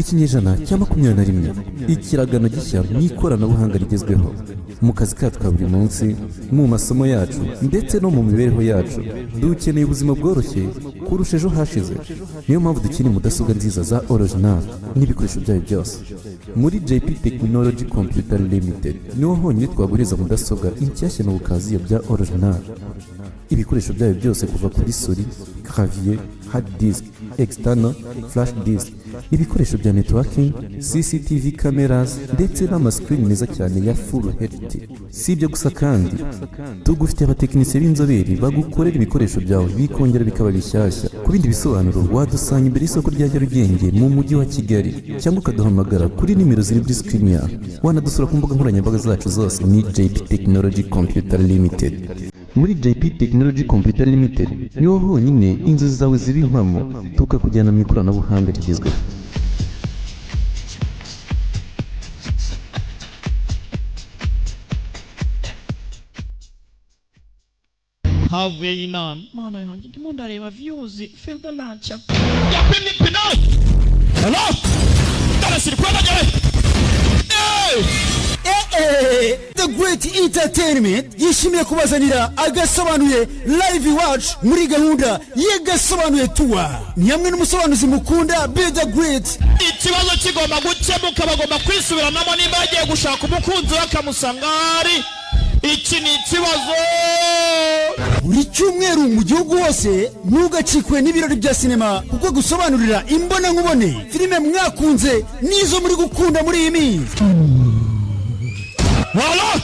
ikinyejana cya 21 ikiragano gishya n'ikoranabuhanga rigezweho mu kazi kacu ka buri munsi, mu masomo yacu ndetse no mu mibereho yacu. Dukeneye ubuzima bworoshye kurusha ejo hashize. Niyo mpamvu dukeneye mudasobwa nziza za original n'ibikoresho byayo byose. Muri JP Technology Computer Limited niho honyine twaguriza mudasobwa inshyashya n'ubukaziye bya original. Ibikoresho byayo byose kuva kuri souris, clavier, hard disk, external, flash disk, ibikoresho bya networking, CCTV cameras ndetse n'amascreen meza cyane ya Full HD. Si ibyo gusa kandi tugufite abatekinisiye b'inzobere bagukorera ibikoresho byawe bikongera bikaba bishyashya. Ku bindi bisobanuro wadusanga imbere y'isoko rya Nyarugenge mu mujyi wa Kigali, cyangwa ukaduhamagara kuri nimero ziri kuri screen yawe. Wanadusura ku mbuga nkoranyambaga zacu zose ni JP Technology Computer Limited. Muri JP Technology Computer Limited niho honyine inzozi zawe ziri impamo, tukakujyana mu ikoranabuhanga rigezweho. Havuye inama mana yanjye ndimo ndareba views filter launch ya pini hello darasiri kwa bajye The Great Entertainment yishimiye kubazanira agasobanuye live watch muri gahunda y'agasobanuye tour. Nyamwe n'umusobanuzi mukunda Be The Great. Ikibazo kigomba gukemuka, bagomba kwisubiranamo nimba bagiye gushaka umukunzi w'akamusangari. Iki ni ikibazo. Buri cyumweru mu gihugu hose ntugacikwe n'ibirori bya sinema, kuko gusobanurira imbona nkubone filime mwakunze nizo muri gukunda muri iyi minsi. Voilà.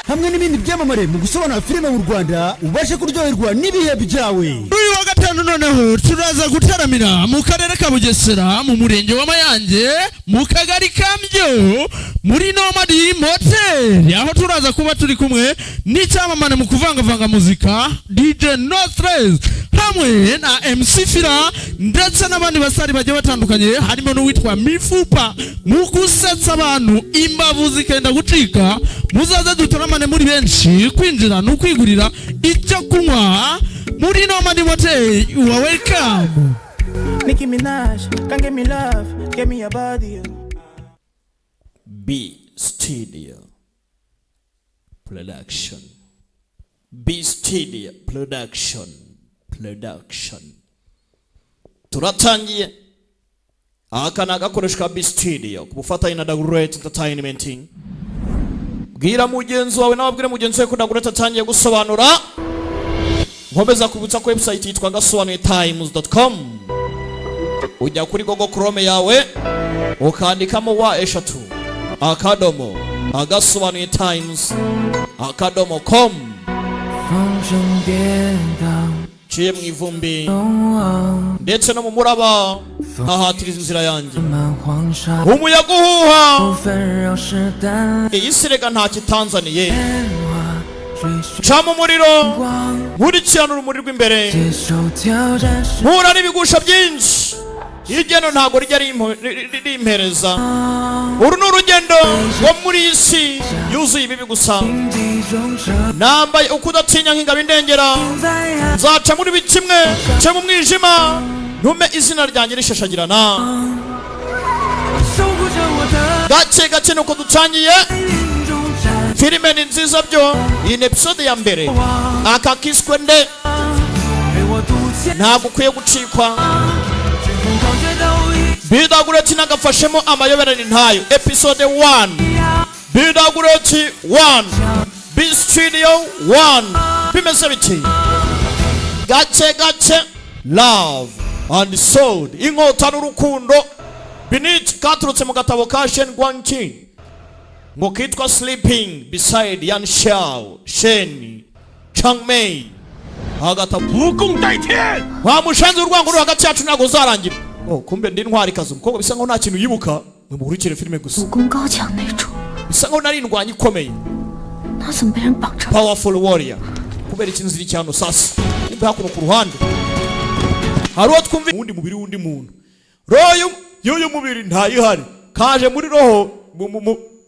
Hamwe n'ibindi byamamare mu gusobanura filime mu Rwanda, ubashe kuryoherwa n'ibihe byawe. Uyu wa gatanu noneho turaza gutaramira mu karere ka Bugesera, mu murenge wa Mayange, mu kagari Kambyo, muri Nomad Motel, aho turaza kuba turi kumwe n'icyamamare mu kuvangavanga muzika DJ No Stress hamwe na MC Fira ndetse n'abandi basari bagiye batandukanye, harimo n'uwitwa Mifupa. Mu gusetsa abantu imbavu zikenda gucika, muzaze dutaramane muri benshi, kwinjira no kwigurira icyo kunywa muri Nomad Motel. You are welcome. Nicki Minaj, can't get me love, get me your body. B Studio Production. B Studio Production. Turatangiye. Aka ni agakoresho ka B Studio ku bufatanye na The Great Entertainment. Bwira mugenzi wawe nababwire mugenzi wawe ko The Great atangiye gusobanura. Nkomeza kubutsa ko website yitwa gasobanuyetimes.com. Ujya kuri Google Chrome yawe ukandikamo wa eshatu akadomo agasobanuyetimes.com. Ciye mu ivumbi ndetse no mu muraba hahatiriza inzira yanjye, umuyaga uhuha, iyi sirega nta kitanzaniye. Ca mu muriro nkurikirana urumuri rw'imbere, mpura n'ibigusha byinshi, igeno ntabwo rijya rimpereza. Uru ni urugendo rwo muri iyi si yuzuye ibibi gusa. Nambaye ukudatinya nk'ingabo indengera, nzaca muri bikimwe cyo mu mwijima, ntume izina ryanjye rishashagirana. Gake gake nuko dutangiye. Filime ni nziza byo. Iyi episode ya mbere aka kiswe nde ntabwo ukwiye gucikwa. Bidagureti nagafashemo amayoberane ntayo. Episode 1 Bidagureti 1 B Studio 1 bimeze biti. Gake love and soul, inkota n'urukundo beneath katurutse mu gatabo ka Shen Guangqing ngo kitwa Sleeping Beside Yan Xiao Shen Changmei. Agatabo wa mushanze urwango rwo hagati yacu nago zarangira. Kumbe ndi ntwari kazo umukobwa bisa nkaho nta kintu yibuka, mu burikire filime gusa. Bisa nkaho nari ndwanyi ikomeye. Powerful warrior. Kubera ikintu ziri cyano sasa. Kumbe hakuno ku ruhande hari uwo twumva undi mubiri wundi muntu. Royo yoyo mubiri ntayihari. Kaje muri roho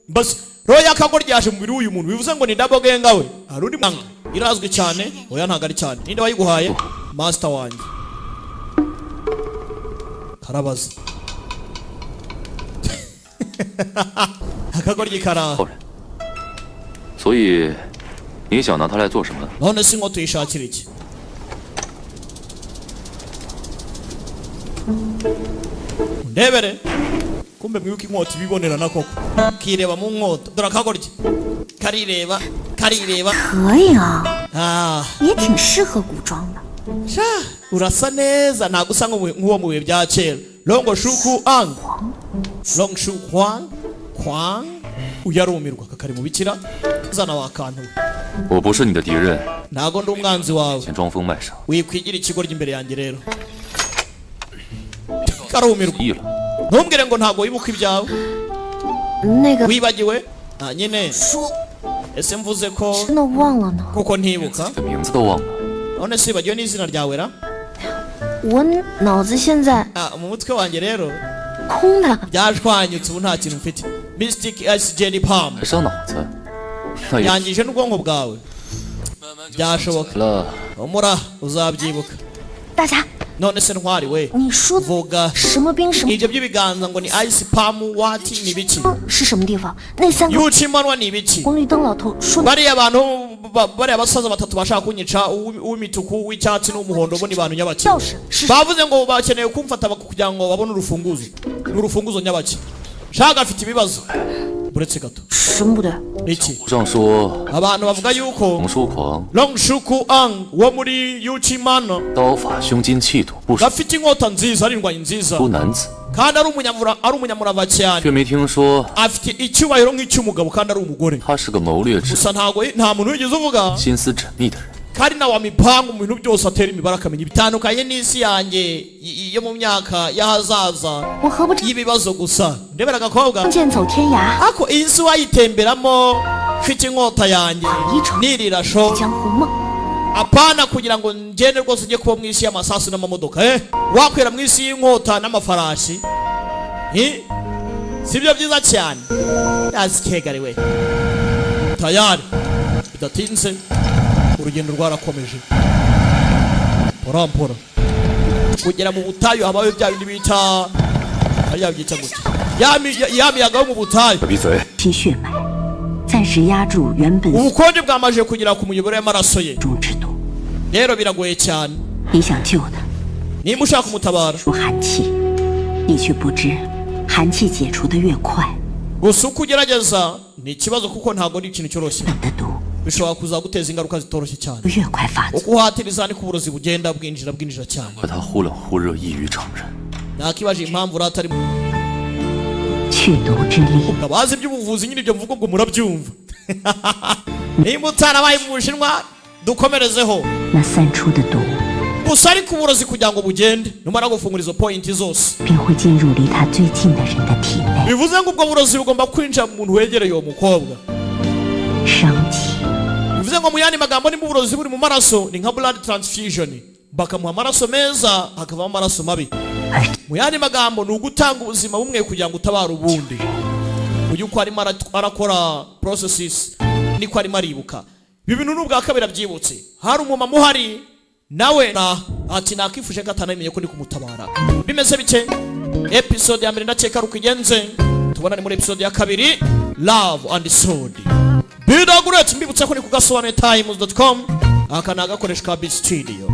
basi roho y'akagoryi yaje mu mubiri w'uyu muntu bivuze ngo ni double genga we hari undi manga irazwi cyane oya ntabwo ari cyane ninde wayiguhaye master wanjye karabaza akagoryi karaha 所以你想拿它来做什么？ none si ngo tuyishakire iki ndebere kumbe mwibuka inkota ibibonerana koko kireba mu nkota dore akagoryi karireba 可以啊， ah 也挺适合古装的。 sha urasa neza ntabwo usa nk'uwo mu bihe bya kera longo shuku ang long shu kwang uyarumirwa kakari mu bikira zana wakantu 我不是你的敌人， ntabwo ndi umwanzi wawe 先装疯卖傻， wikwigira ikigoryi imbere yanjye rero karumirwa 意了。 ntumbwire ngo ntabwo wibuka ibyawe 那个 wibagiwe nyine 说 ese mvuze ko 真的忘了呢， kuko ntibuka 这名字都忘了， none se wibagiwe n'izina ryawe ra 我脑子现在 mu mutwe wanjye rero 空的。 byashwanyutse ubu nta kintu mfite mystic sgd palm 还伤脑子，那也 yangije n'ubwonko bwawe byashoboka 了。 umura uzabyibuka 大家， none se ntwari we 你说的 vuga 什么兵什么 ibyo by'ibiganza ngo ni ice palm wati ni ibiki 是什么地方？那三个 yucimanwa ni ibiki 红绿灯老头说的 bariya bantu bariya basaza batatu bashaka kunyica uw'imituku uw'icyatsi n'umuhondo bo ni bantu nyabaki 钥匙是 bavuze ngo bakeneye kumfata kugira ngo babone urufunguzo n'urufunguzo nyabaki shaka afite ibibazo buretse gato 什么不对？ iki 书上说 abantu bavuga yuko 龙书狂， long shuku ang wo muri yuchimana 刀法胸襟气度不输 gafite inkota nziza ari indwanyi nziza 男子， kandi ari umunyamurava cyane 却没听说 afite icyubahiro nk'icy'umugabo kandi ari umugore 他是个谋略之 gusa nta muntu wigeze uvuga 心思缜密的人。 kandi nawe amipanga mu bintu byose atera imibare akamenya bitandukanye n'isi yanjye yo mu myaka y'ahazaza 我何不成 y'ibibazo gusa ndebera agakobwa 剑走天涯， ako iyi si wayitemberamo mfite inkota yanjye nirira sho 江湖梦。 apana kugira ngo ngende rwose ujye kuba mu isi y'amasasu n'amamodoka wakwera mu isi y'inkota n'amafarashi si byo byiza cyane yazikegariwe tayari bidatinze urugendo rwarakomeje porampora kugera mu butayu habayo bya bindi bita hariya byita gute ya miyaga yo mu butayu 闭嘴！ 其血脉，暂时压住原本 ubukonje bwamaze kugera ku muyoboro y'amaraso ye 中之毒。 rero biragoye cyane 你想救他， niba ushaka kumutabara 除寒气，你却不知寒气解除的越快， gusa uko ugerageza ni ikibazo kuko ntabwo ari ikintu cyoroshye 本的毒 bishobora kuzaguteza ingaruka zitoroshye cyane 越快发作。 uko uhatiriza niko uburozi bugenda bwinjira cyane 可他忽冷忽热，异于常人。 nakibaje impamvu ratari 去毒之力， abazi iby'ubuvuzi nyine ibyo mvugo ngo murabyumva niba utarabaye mu bushinwa dukomerezeho 那散出的毒 gusa ariko uburozi kugira ngo bugende numara gufungura izo pointi zose 便会进入离他最近的人的体内， bivuze ngo ubwo burozi bugomba kwinjira mu muntu wegereye uwo mukobwa 伤气 bivuze ngo mu yandi magambo nimba uburozi buri mu maraso ni nka blood transfusion bakamuha amaraso meza hakavamo amaraso mabi 而 mu yandi magambo ni ugutanga ubuzima bumwe kugira ngo utabare ubundi uyu uko arimo arakora processes niko arimo aribuka ibi bintu n'ubwa kabiri abyibutse hari umumama uhari nawe ati nakifuje ko atanamenye ko ndi kumutabara bimeze bike episode ya mbere ndakeka ari uko igenze tubonane muri episode ya kabiri love and sword bidaguretse mbibutse ko ni ku gasobanuye.times.com aka ni agakoresho ka Beat Studio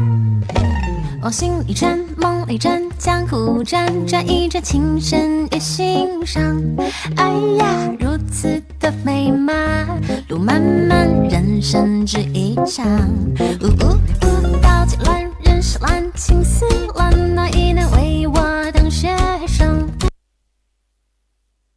我心里战，梦里战，江湖战，战役着情深也欣赏。哎呀，如此的美满，路漫漫，人生只一场。刀剑乱，人是乱，情丝乱，哪一难为我？